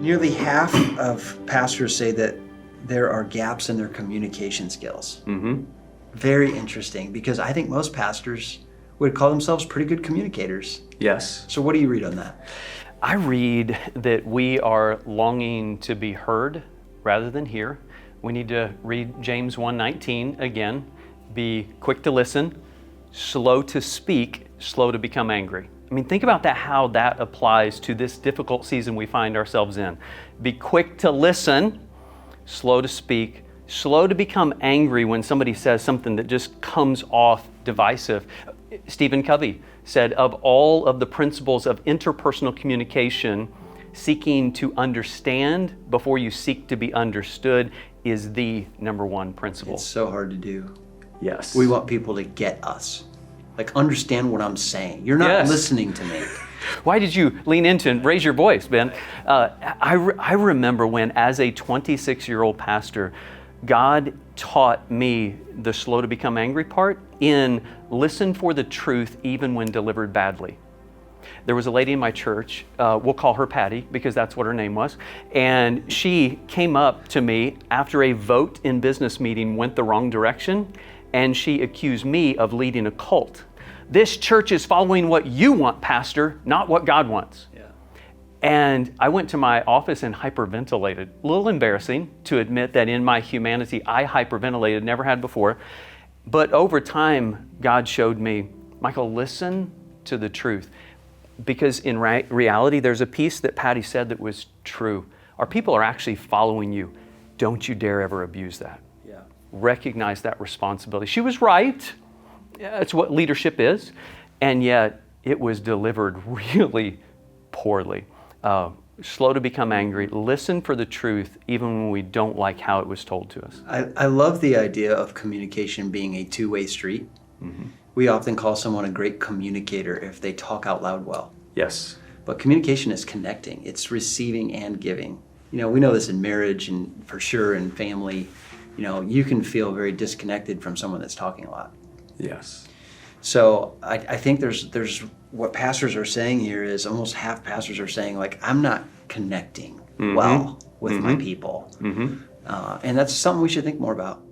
Nearly half of pastors say that there are gaps in their communication skills. Mm-hmm. Very interesting, because I think most pastors would call themselves pretty good communicators. Yes. So what do you read on that? I read that we are longing to be heard rather than hear. We need to read James 1:19 again. Be quick to listen, slow to speak, slow to become angry. I mean, think about that, how that applies to this difficult season we find ourselves in. Be quick to listen, slow to speak, slow to become angry when somebody says something that just comes off divisive. Stephen Covey said, of all of the principles of interpersonal communication, seeking to understand before you seek to be understood is the number one principle. It's so hard to do. Yes. We want people to get us. Like, understand what I'm saying. You're not Yes. listening to me. Why did you lean into and raise your voice, Ben? I remember when, as a 26-year-old pastor, God taught me the slow to become angry part in listen for the truth even when delivered badly. There was a lady in my church, we'll call her Patty because that's what her name was, and she came up to me after a vote in business meeting went the wrong direction, and she accused me of leading a cult. This church is following what you want, Pastor, not what God wants. Yeah. And I went to my office and hyperventilated. A little embarrassing to admit that in my humanity, I hyperventilated, never had before. But over time, God showed me, Michael, listen to the truth. Because in reality, there's a piece that Patty said that was true. Our people are actually following you. Don't you dare ever abuse that. Yeah. Recognize that responsibility. She was right. That's what leadership is. And yet it was delivered really poorly. Slow to become angry. Listen for the truth even when we don't like how it was told to us. I love the idea of communication being a two-way street. Mm-hmm. We often call someone a great communicator if they talk out loud well. Yes. But communication is connecting. It's receiving and giving. You know, we know this in marriage and for sure in family. You know, you can feel very disconnected from someone that's talking a lot. Yes. So I think there's what pastors are saying here is almost half pastors are saying, like, I'm not connecting well with my people. Mm-hmm. And that's something we should think more about.